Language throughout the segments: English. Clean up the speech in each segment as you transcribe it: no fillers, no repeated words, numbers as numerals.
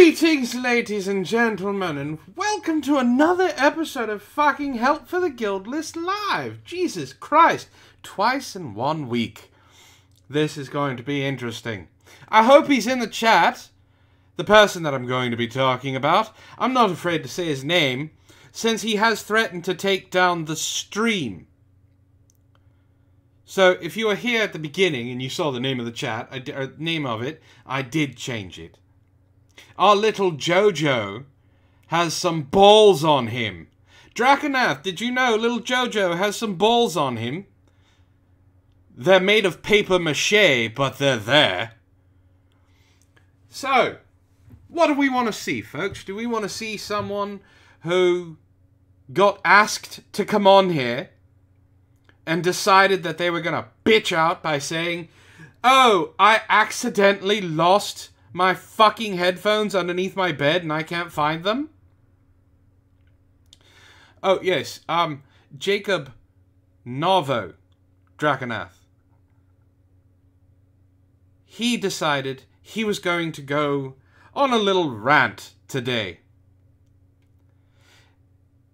Greetings, ladies and gentlemen, and welcome to another episode of fucking Help for the Guildless Live. Jesus Christ, twice in 1 week. This is going to be interesting. I hope he's in the chat, the person that I'm going to be talking about. I'm not afraid to say his name, since he has threatened to take down the stream. So, if you were here at the beginning and you saw the name of the chat, I did change it. Our little Jojo has some balls on him. Draconath, did you know little Jojo has some balls on him? They're made of paper mache, but they're there. So, what do we want to see, folks? Do we want to see someone who got asked to come on here and decided that they were going to bitch out by saying, "Oh, I accidentally lost my fucking headphones underneath my bed and I can't find them"? Oh, yes, Jacob Novo Draconath. He decided he was going to go on a little rant today.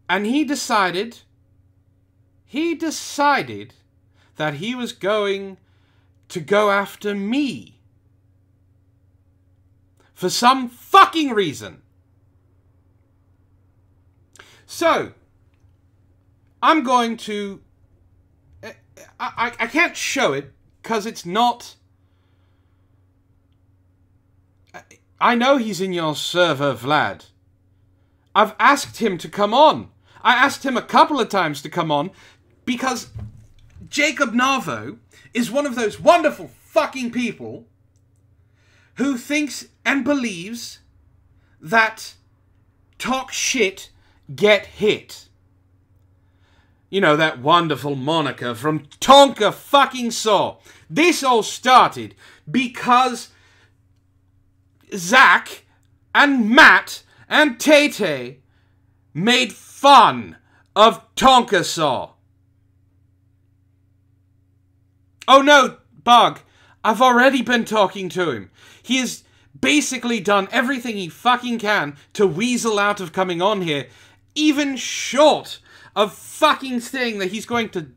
And he decided that he was going to go after me. For some fucking reason. So, I'm going to... I can't show it, because it's not... I know he's in your server, Vlad. I've asked him to come on. I asked him a couple of times to come on, because Jacob Narvo is one of those wonderful fucking people who thinks and believes that talk shit, get hit. You know, that wonderful moniker from Tonka fucking Saw. This all started because Zach and Matt and Tay-Tay made fun of Tonka Saw. Oh no, Bug, I've already been talking to him. He has basically done everything he fucking can to weasel out of coming on here, even short of fucking saying that he's going to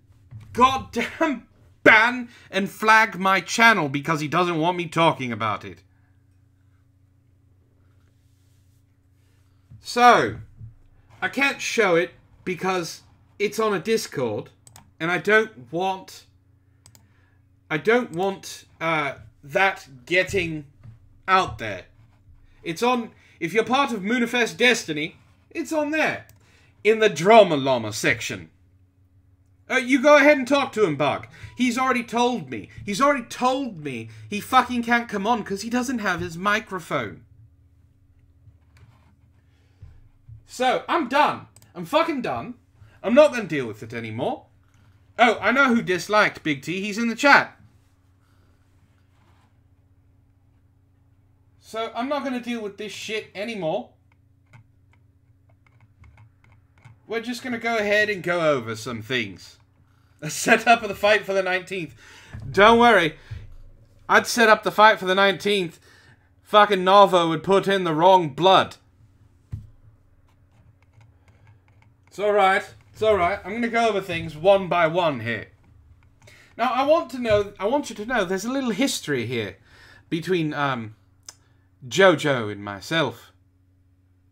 goddamn ban and flag my channel because he doesn't want me talking about it. So, I can't show it because it's on a Discord, and I don't want that getting out there. It's on, if you're part of Moonifest Destiny, it's on there. In the Drama Llama section. You go ahead and talk to him, Bug. He's already told me. He's already told me he fucking can't come on because he doesn't have his microphone. So, I'm done. I'm fucking done. I'm not going to deal with it anymore. Oh, I know who disliked Big T. He's in the chat. So, I'm not going to deal with this shit anymore. We're just going to go ahead and go over some things. A setup of the fight for the 19th. Don't worry. I'd set up the fight for the 19th. Fucking Novo would put in the wrong blood. It's alright. It's alright. I'm going to go over things one by one here. Now, I want you to know there's a little history here between, Jojo and myself.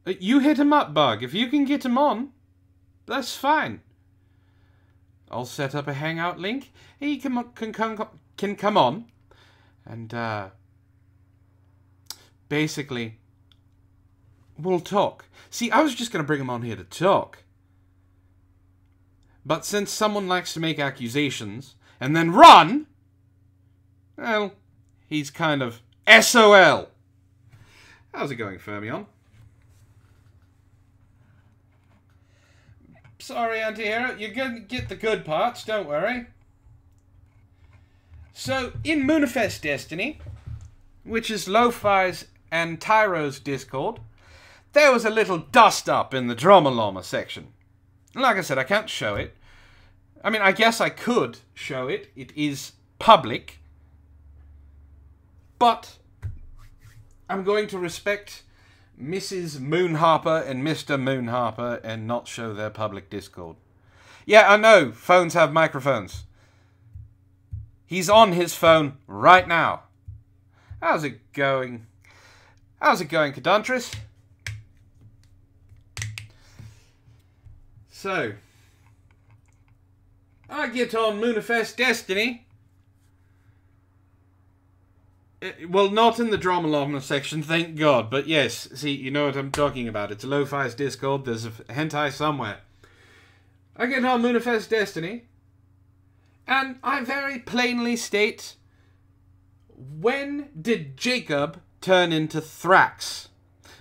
You hit him up, Bug. If you can get him on, that's fine. I'll set up a hangout link. He can come on. And, basically, we'll talk. See, I was just going to bring him on here to talk. But since someone likes to make accusations and then run, well, he's kind of SOL. How's it going, Fermion? Sorry, Anti-Hero. You're going to get the good parts, don't worry. So, in Moonifest Destiny, which is Lo-Fi's and Tyro's Discord, there was a little dust-up in the Drama Llama section. Like I said, I can't show it. I mean, I guess I could show it. It is public. But I'm going to respect Mrs. Moonharper and Mr. Moonharper and not show their public Discord. Yeah, I know. Phones have microphones. He's on his phone right now. How's it going? How's it going, Kaduntress? So, I get on Moonifest Destiny. Well, not in the Drama section, thank God. But yes, see, you know what I'm talking about. It's a Lo-Fi's Discord. There's a hentai somewhere. I get on Moonifest Destiny. And I very plainly state, when did Jacob turn into Thrax?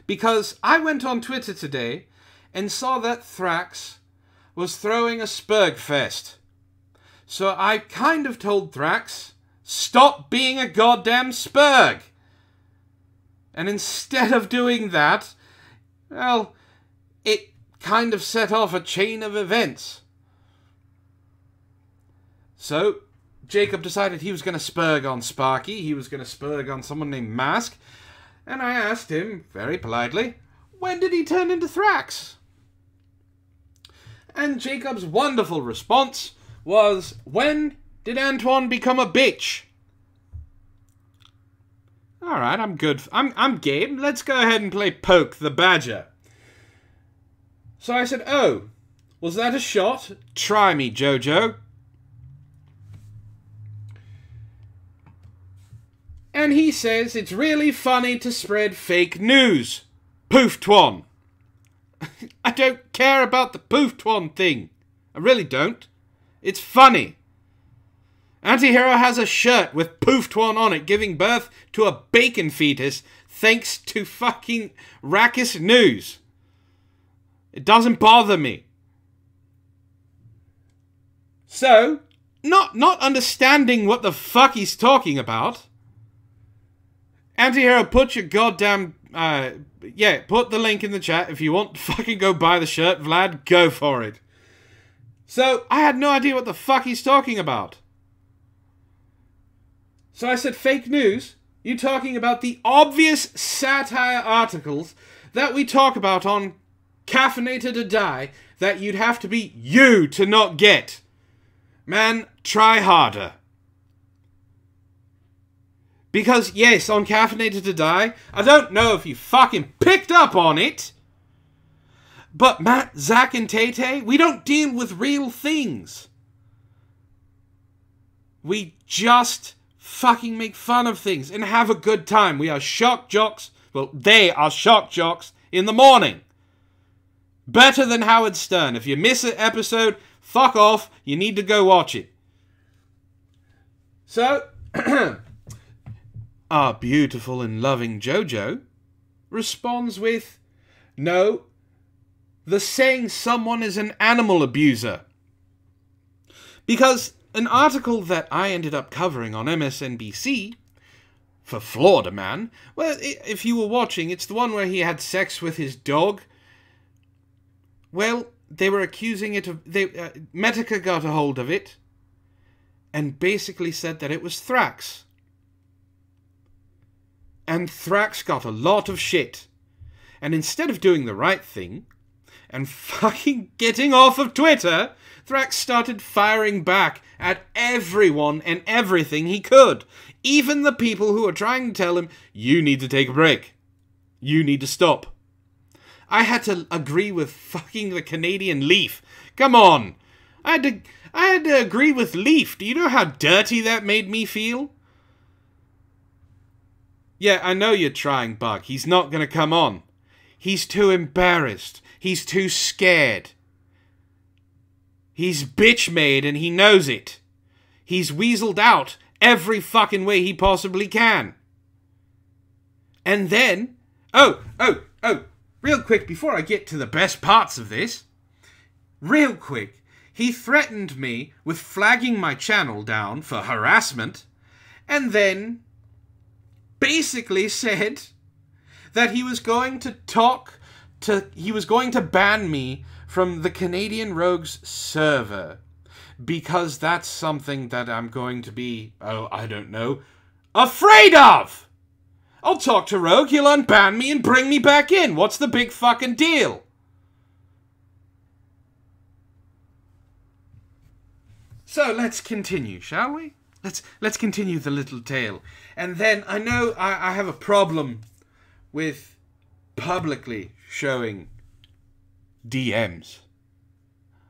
Because I went on Twitter today and saw that Thrax was throwing a Sperg fest. So I kind of told Thrax, stop being a goddamn Sperg. And instead of doing that, well, it kind of set off a chain of events. So, Jacob decided he was going to Sperg on Sparky. He was going to Sperg on someone named Mask. And I asked him, very politely, when did he turn into Thrax? And Jacob's wonderful response was, when did Antoine become a bitch? Alright, I'm good. I'm game. Let's go ahead and play Poke the Badger. So I said, oh, was that a shot? Try me, Jojo. And he says it's really funny to spread fake news. Poof-twan. I don't care about the poof-twan thing. I really don't. It's funny. Antihero has a shirt with poof-twan on it giving birth to a bacon fetus thanks to fucking Rakis News. It doesn't bother me. So, not understanding what the fuck he's talking about, Antihero, put your goddamn, put the link in the chat if you want to fucking go buy the shirt, Vlad, go for it. So, I had no idea what the fuck he's talking about. So I said, fake news? You talking about the obvious satire articles that we talk about on Caffeinated to Die that you'd have to be you to not get. Man, try harder. Because, yes, on Caffeinated to Die, I don't know if you fucking picked up on it, but Matt, Zach, and Tay-Tay, we don't deal with real things. We just fucking make fun of things and have a good time. We are shock jocks. Well, they are shock jocks in the morning. Better than Howard Stern. If you miss an episode, fuck off. You need to go watch it. So, our beautiful and loving Jojo responds with, no, the saying someone is an animal abuser. Because an article that I ended up covering on MSNBC for Florida Man, well, if you were watching, it's the one where he had sex with his dog. Well, they were accusing it of... Medica got a hold of it and basically said that it was Thrax. And Thrax got a lot of shit. And instead of doing the right thing and fucking getting off of Twitter, Thrax started firing back at everyone and everything he could. Even the people who were trying to tell him, you need to take a break. You need to stop. I had to agree with fucking the Canadian Leaf. Come on. I had to agree with Leaf. Do you know how dirty that made me feel? Yeah, I know you're trying, Bug. He's not going to come on. He's too embarrassed. He's too scared. He's bitch-made and he knows it. He's weaseled out every fucking way he possibly can. And then... Oh, real quick, before I get to the best parts of this. Real quick, he threatened me with flagging my channel down for harassment. And then basically said that he was going to he was going to ban me from the Canadian Rogues server, because that's something that I'm going to be, I don't know, afraid of! I'll talk to Rogue, he'll unban me and bring me back in. What's the big fucking deal? So let's continue, shall we? Let's continue the little tale. And then I know I have a problem with publicly showing DMs.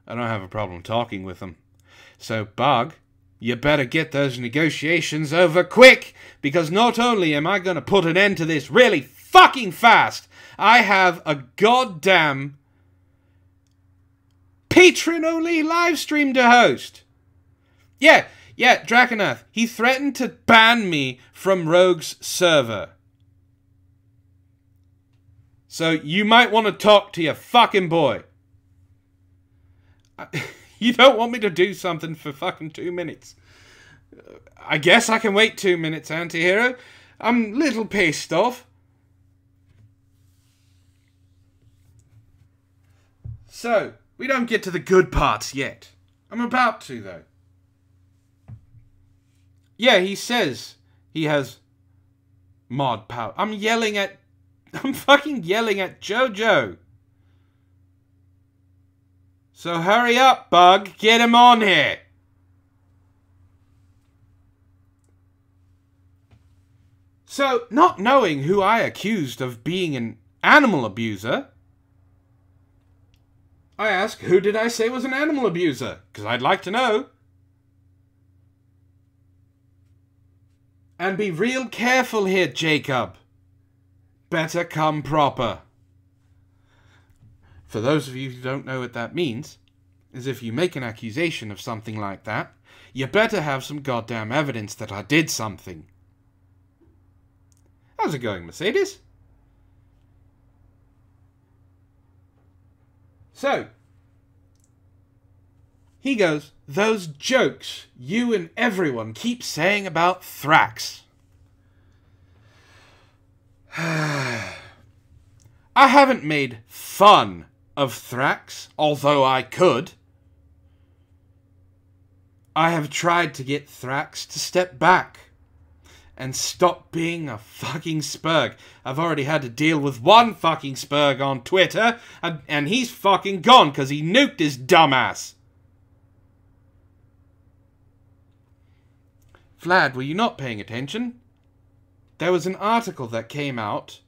I don't have a problem talking with them. So, Bug, you better get those negotiations over quick, because not only am I going to put an end to this really fucking fast, I have a goddamn Patreon-only live stream to host. Yeah, Draconath, he threatened to ban me from Rogue's server. So you might want to talk to your fucking boy. You don't want me to do something for fucking 2 minutes. I guess I can wait 2 minutes, Antihero. I'm a little pissed off. So, we don't get to the good parts yet. I'm about to, though. Yeah, he says he has mod power. I'm fucking yelling at Jojo. So hurry up, Bug. Get him on here. So, not knowing who I accused of being an animal abuser, I asked, who did I say was an animal abuser? Because I'd like to know. And be real careful here, Jacob. Better come proper. For those of you who don't know what that means, is if you make an accusation of something like that, you better have some goddamn evidence that I did something. How's it going, Mercedes? So, he goes, those jokes you and everyone keep saying about Thrax. I haven't made fun of Thrax, although I could. I have tried to get Thrax to step back and stop being a fucking Sperg. I've already had to deal with one fucking Sperg on Twitter, and he's fucking gone because he nuked his dumbass. Vlad, were you not paying attention? There was an article that came out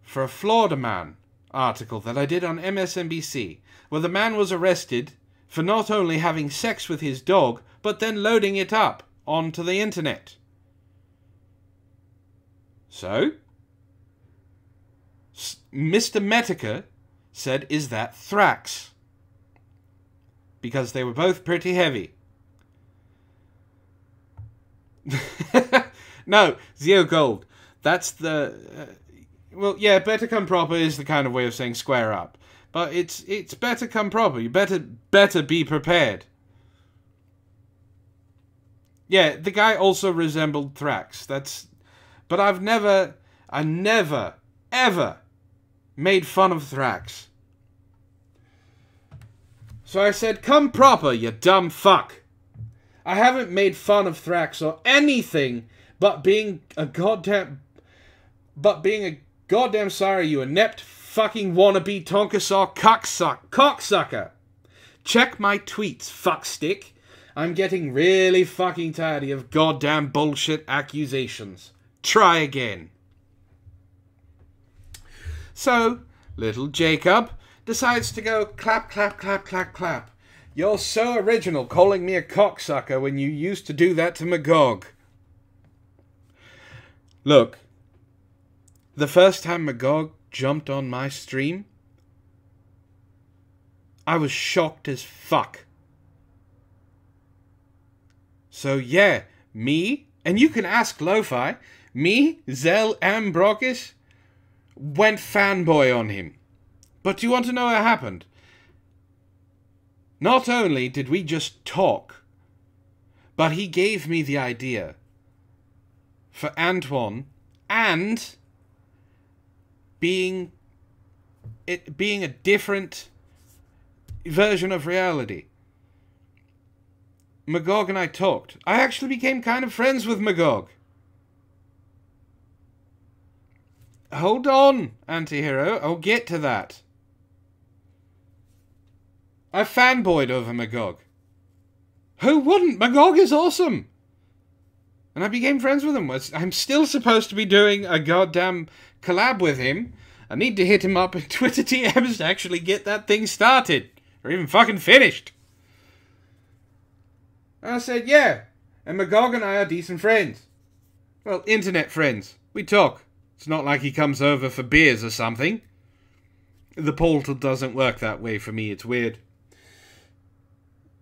for a Florida man article that I did on MSNBC, where the man was arrested for not only having sex with his dog, but then loading it up onto the internet. So, Mr. Metica said, is that Thrax? Because they were both pretty heavy. No, Zeo Gold. That's the... well, yeah, better come proper is the kind of way of saying square up. But it's better come proper. You better be prepared. Yeah, the guy also resembled Thrax. But I never, ever made fun of Thrax. So I said, come proper, you dumb fuck. I haven't made fun of Thrax or anything but being a goddamn sorry, you inept fucking wannabe Tonkasaw cocksucker. Check my tweets, fuckstick. I'm getting really fucking tired of goddamn bullshit accusations. Try again. So, little Jacob decides to go clap, clap, clap, clap, clap. You're so original calling me a cocksucker when you used to do that to Magog. Look, the first time Magog jumped on my stream, I was shocked as fuck. So yeah, me, and you can ask Lo-Fi, me, Zell, and Brockus went fanboy on him. But do you want to know what happened? Not only did we just talk, but he gave me the idea for Antoine and being a different version of reality. Magog and I talked. I actually became kind of friends with Magog. Hold on, anti-hero. I'll get to that. I fanboyed over Magog. Who wouldn't? Magog is awesome. And I became friends with him. I'm still supposed to be doing a goddamn collab with him. I need to hit him up in Twitter TMs to actually get that thing started. Or even fucking finished. And I said, yeah. And Magog and I are decent friends. Well, internet friends. We talk. It's not like he comes over for beers or something. The portal doesn't work that way for me. It's weird.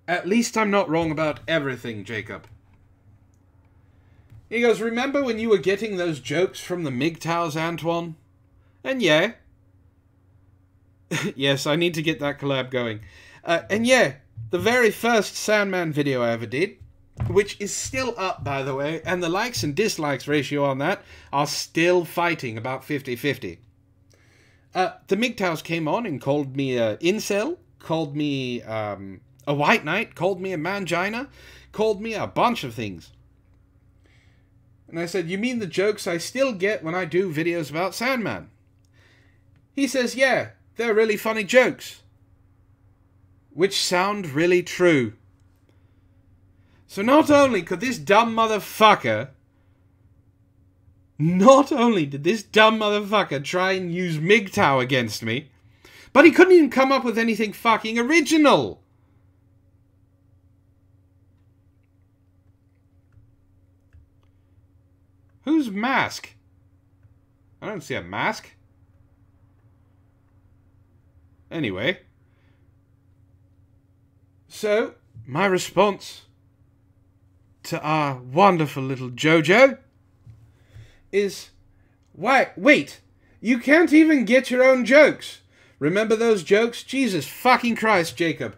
At least I'm not wrong about everything, Jacob. He goes, remember when you were getting those jokes from the MGTOWs, Antoine? And yeah. Yes, I need to get that collab going. And yeah, the very first Sandman video I ever did, which is still up, by the way, and the likes and dislikes ratio on that are still fighting about 50-50. The MGTOWs came on and called me a incel, called me a white knight, called me a mangina, called me a bunch of things. And I said, you mean the jokes I still get when I do videos about Sandman? He says, yeah, they're really funny jokes. Which sound really true. So not only could this dumb motherfucker... Not only did this dumb motherfucker try and use MGTOW against me, but he couldn't even come up with anything fucking original. Whose mask? I don't see a mask. Anyway. So, my response to our wonderful little Jojo is, wait, you can't even get your own jokes. Remember those jokes? Jesus fucking Christ, Jacob.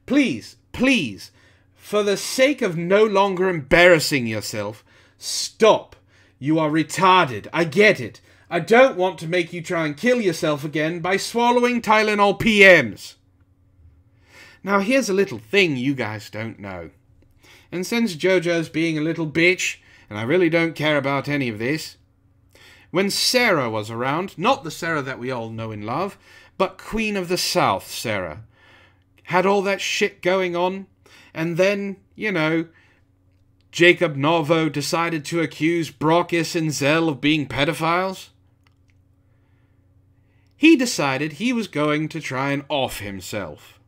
Please, please, for the sake of no longer embarrassing yourself, stop. You are retarded. I get it. I don't want to make you try and kill yourself again by swallowing Tylenol PMs. Now here's a little thing you guys don't know. And since Jojo's being a little bitch, and I really don't care about any of this, when Sarah was around, not the Sarah that we all know and love, but Queen of the South Sarah, had all that shit going on, and then, you know, Jacob Novo decided to accuse Brockus and Zell of being pedophiles. He decided he was going to try and off himself.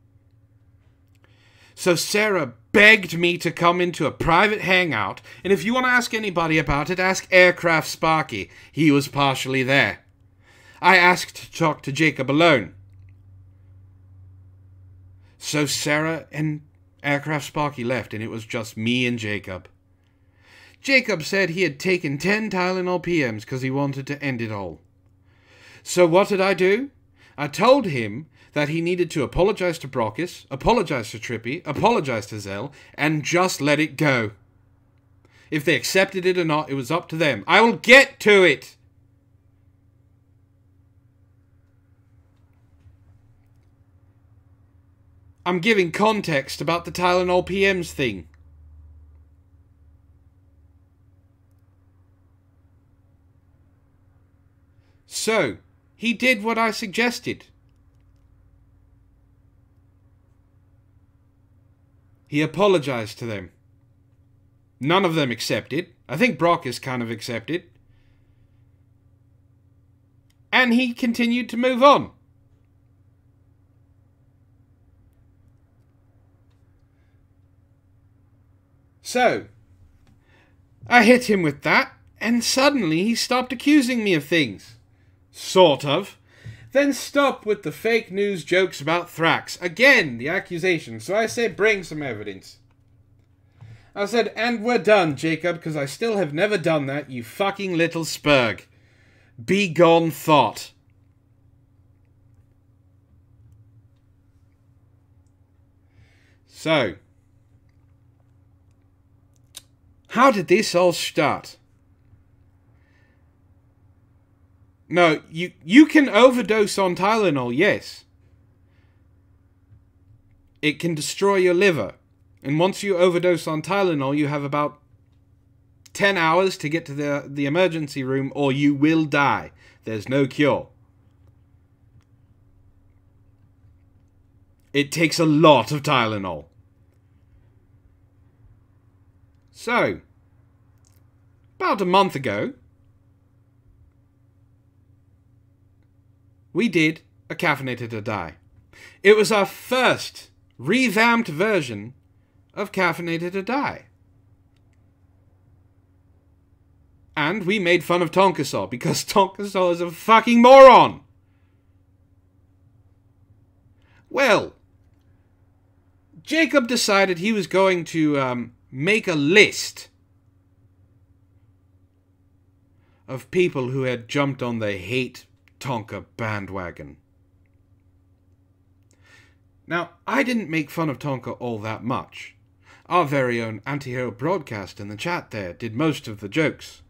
So Sarah begged me to come into a private hangout, and if you want to ask anybody about it, ask Aircraft Sparky. He was partially there. I asked to talk to Jacob alone. So Sarah and Aircraft Sparky left, and it was just me and Jacob. Jacob said he had taken 10 Tylenol PMs because he wanted to end it all. So what did I do? I told him that he needed to apologize to Brockus, apologize to Trippy, apologize to Zell, and just let it go. If they accepted it or not, it was up to them. I will get to it! I'm giving context about the Tylenol PMs thing. So, he did what I suggested. He apologized to them. None of them accepted. I think Brockus kind of accepted. And he continued to move on. So, I hit him with that, and suddenly he stopped accusing me of things. Sort of. Then stopped with the fake news jokes about Thrax. Again, the accusation. So I said, bring some evidence. I said, and we're done, Jacob, because I still have never done that, you fucking little Sperg. Be gone, thought. So, how did this all start? No, you can overdose on Tylenol, yes. It can destroy your liver. And once you overdose on Tylenol, you have about 10 hours to get to the emergency room or you will die. There's no cure. It takes a lot of Tylenol. So, about a month ago, we did a Caffeinated or Die. It was our first revamped version of Caffeinated or Die. And we made fun of Tonkasaw because Tonkasaw is a fucking moron. Well, Jacob decided he was going to make a list of people who had jumped on the hate Tonka bandwagon. Now, I didn't make fun of Tonka all that much. Our very own Antihero Broadcast in the chat there did most of the jokes.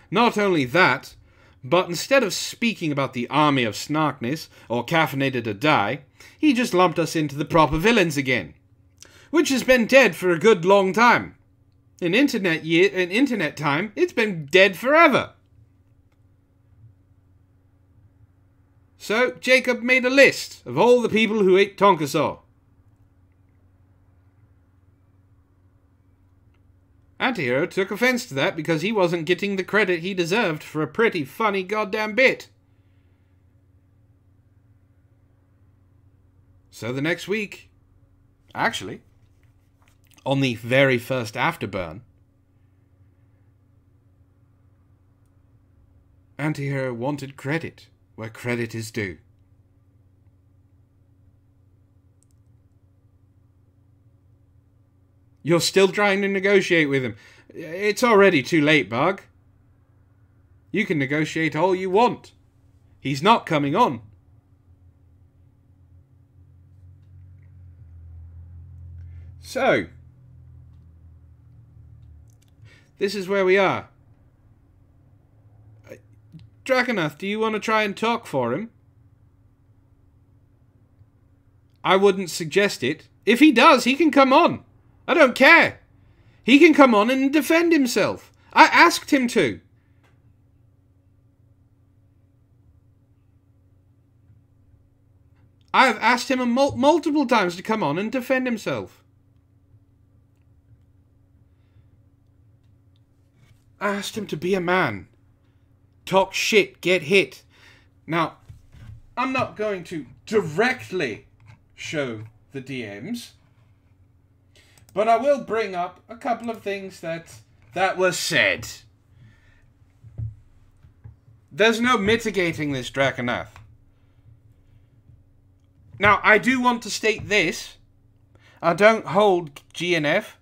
Not only that, but instead of speaking about the army of Snarkness or Caffeinated or Die, he just lumped us into the proper villains again, which has been dead for a good long time. In internet time, it's been dead forever. So, Jacob made a list of all the people who ate Tonkasaw. Antihero took offense to that because he wasn't getting the credit he deserved for a pretty funny goddamn bit. So the next week, actually, on the very first Afterburn, Antihero wanted credit where credit is due. You're still trying to negotiate with him. It's already too late, Bug. You can negotiate all you want. He's not coming on. So, this is where we are. Dragonath, do you want to try and talk for him? I wouldn't suggest it. If he does, he can come on. I don't care. He can come on and defend himself. I asked him to. I have asked him multiple times to come on and defend himself. I asked him to be a man. Talk shit, get hit. Now, I'm not going to directly show the DMs, but I will bring up a couple of things that were said. There's no mitigating this, Draconath. Now, I do want to state this. I don't hold GNF.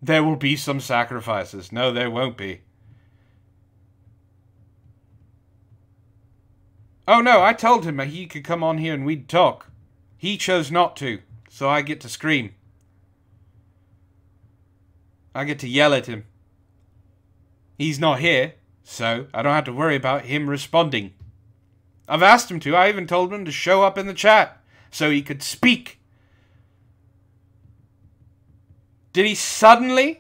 There will be some sacrifices. No, there won't be. Oh no, I told him he could come on here and we'd talk. He chose not to, so I get to scream. I get to yell at him. He's not here, so I don't have to worry about him responding. I've asked him to. I even told him to show up in the chat so he could speak. Did he suddenly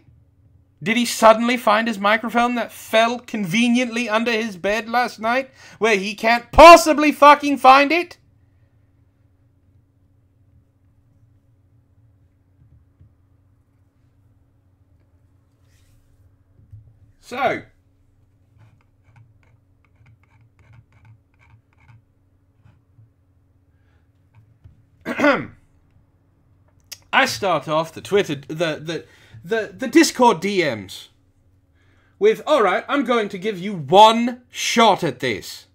find his microphone that fell conveniently under his bed last night where he can't possibly fucking find it? So, I start off the Discord DMs with, alright, I'm going to give you one shot at this.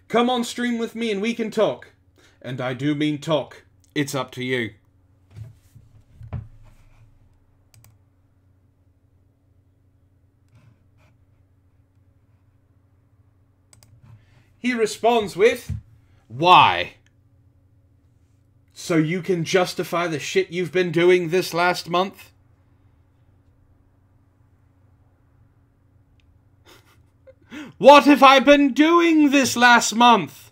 Come on stream with me and we can talk. And I do mean talk. It's up to you. He responds with, why? So you can justify the shit you've been doing this last month? What have I been doing this last month?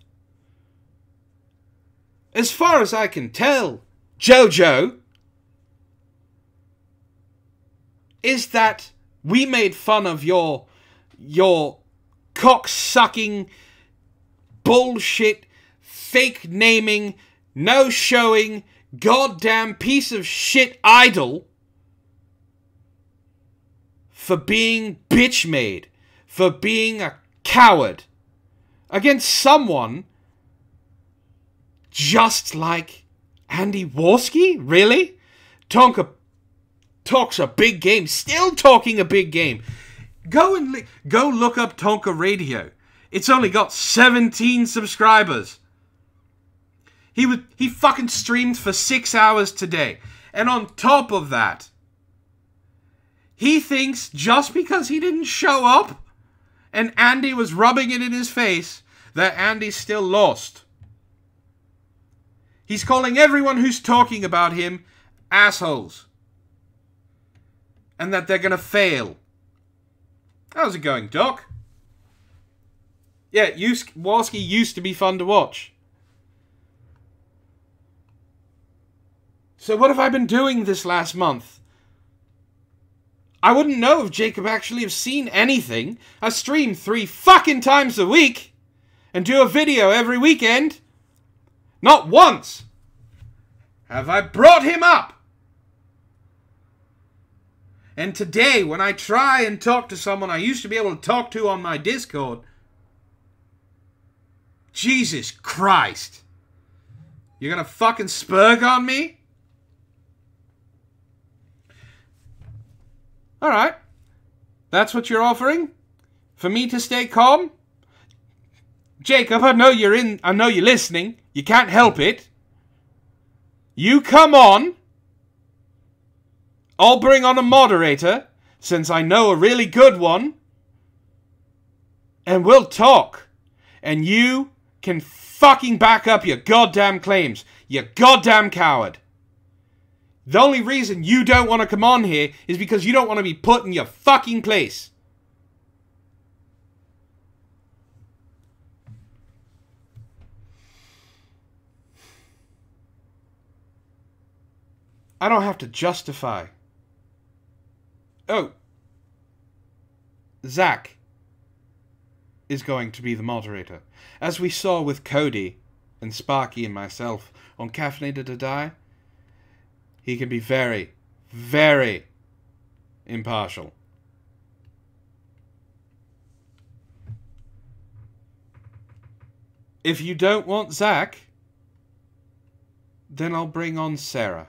As far as I can tell, Jojo, is that we made fun of your cock-sucking, bullshit, fake naming, no showing, goddamn piece of shit idol for being bitch-made, for being a coward against someone just like Andy Warski? Really? Tonka talks a big game, still talking a big game. Go look up Tonka Radio. It's only got 17 subscribers. He fucking streamed for 6 hours today. And on top of that, he thinks just because he didn't show up and Andy was rubbing it in his face that Andy's still lost. He's calling everyone who's talking about him assholes. And that they're gonna fail. How's it going, Doc? Yeah, Warski used to be fun to watch. So what have I been doing this last month? I wouldn't know if Jacob actually have seen anything. I stream 3 fucking times a week. And do a video every weekend. Not once have I brought him up. And today, when I try and talk to someone I used to be able to talk to on my Discord, Jesus Christ. You're gonna fucking Sperg on me? Alright. That's what you're offering? For me to stay calm? Jacob, I know you're listening. You can't help it. You come on. I'll bring on a moderator, since I know a really good one. And we'll talk. And you can fucking back up your goddamn claims. You goddamn coward. The only reason you don't want to come on here is because you don't want to be put in your fucking place. I don't have to justify. Oh. Zach is going to be the moderator. As we saw with Cody and Sparky and myself on Caffeinated to Die, he can be very, very impartial. If you don't want Zach, then I'll bring on Sarah.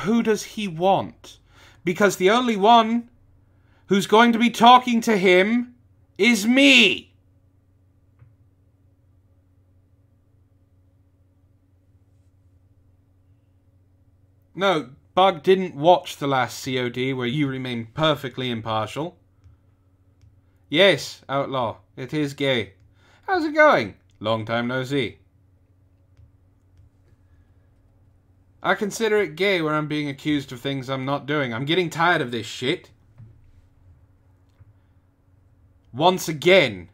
Who does he want? Because the only one who's going to be talking to him is me. No, Bug didn't watch the last COD where you remained perfectly impartial. Yes, Outlaw, it is gay. How's it going? Long time no see. I consider it gay where I'm being accused of things I'm not doing. I'm getting tired of this shit. Once again.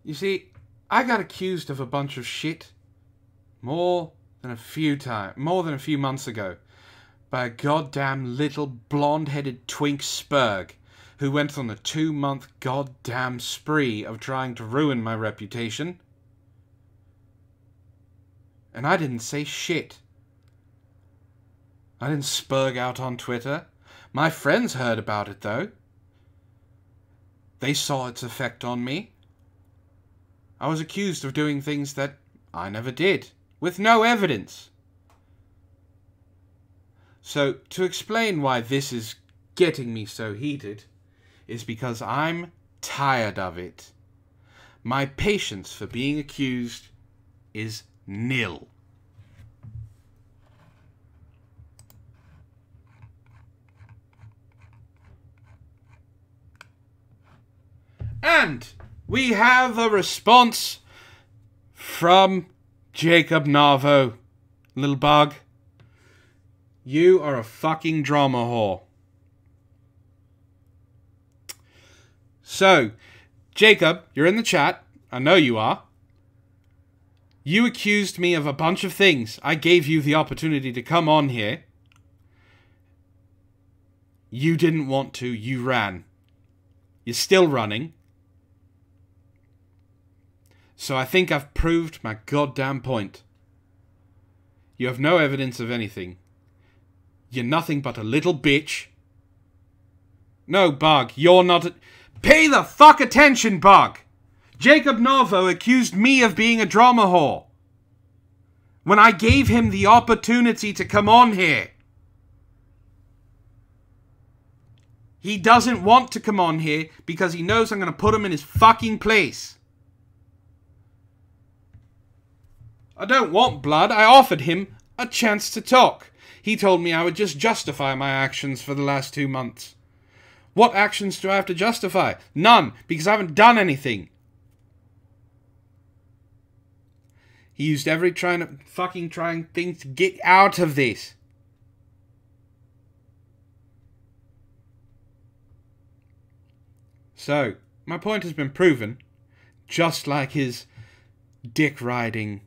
You see, I got accused of a bunch of shit more than a few months ago by a goddamn little blonde-headed twink Sperg who went on a 2-month goddamn spree of trying to ruin my reputation. And I didn't say shit. I didn't Sperg out on Twitter. My friends heard about it, though. They saw its effect on me. I was accused of doing things that I never did, with no evidence. So, to explain why this is getting me so heated, is because I'm tired of it. My patience for being accused is nil. And we have a response from Jacob Narvo. Little bug. You are a fucking drama whore. So, Jacob, you're in the chat. I know you are. You accused me of a bunch of things. I gave you the opportunity to come on here. You didn't want to. You ran. You're still running. So I think I've proved my goddamn point. You have no evidence of anything. You're nothing but a little bitch. No, Bug, you're not a... Pay the fuck attention, Bug! Jacob Narvo accused me of being a drama whore. When I gave him the opportunity to come on here. He doesn't want to come on here because he knows I'm going to put him in his fucking place. I don't want blood. I offered him a chance to talk. He told me I would just justify my actions for the last 2 months. What actions do I have to justify? None, because I haven't done anything. He used every trying thing to get out of this. So, my point has been proven, just like his dick-riding,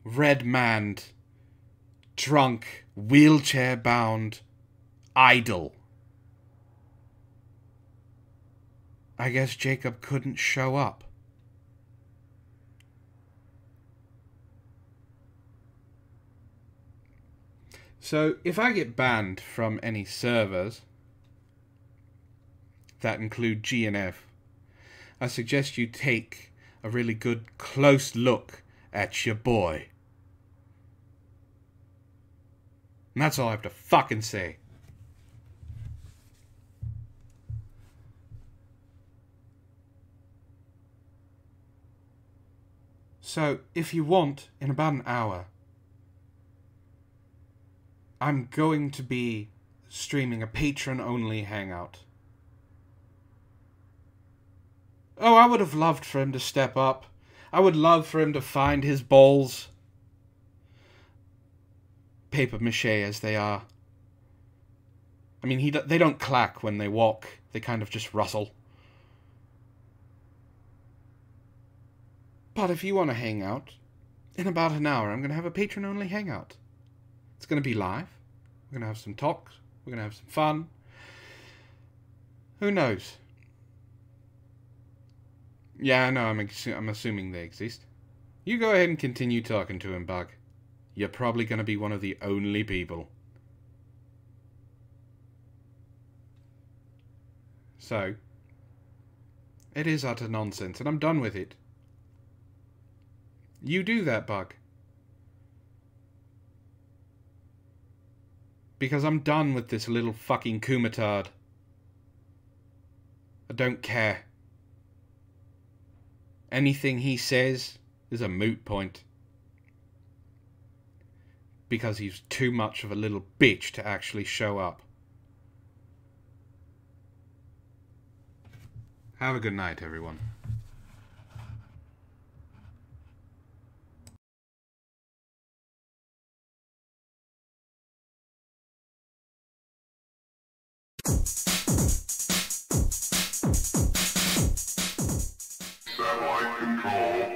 red-manned, drunk, wheelchair-bound idol. I guess Jacob couldn't show up. So, if I get banned from any servers that include G and F, I suggest you take a really good close look at your boy. And that's all I have to fucking say. So, if you want, in about an hour, I'm going to be streaming a patron-only hangout. Oh, I would have loved for him to step up. I would love for him to find his balls. Paper mache as they are. I mean, they don't clack when they walk. They kind of just rustle. But if you want to hang out, in about an hour, I'm going to have a patron-only hangout. It's going to be live. We're going to have some talks. We're going to have some fun. Who knows? Yeah, I know, I'm assuming they exist. You go ahead and continue talking to him, Bug. You're probably going to be one of the only people. So, it is utter nonsense, and I'm done with it. You do that, Bug. Because I'm done with this little fucking kumatard. I don't care. Anything he says is a moot point. Because he's too much of a little bitch to actually show up. Have a good night, everyone. Satellite control.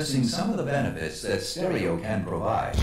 missing some of the benefits that stereo can provide.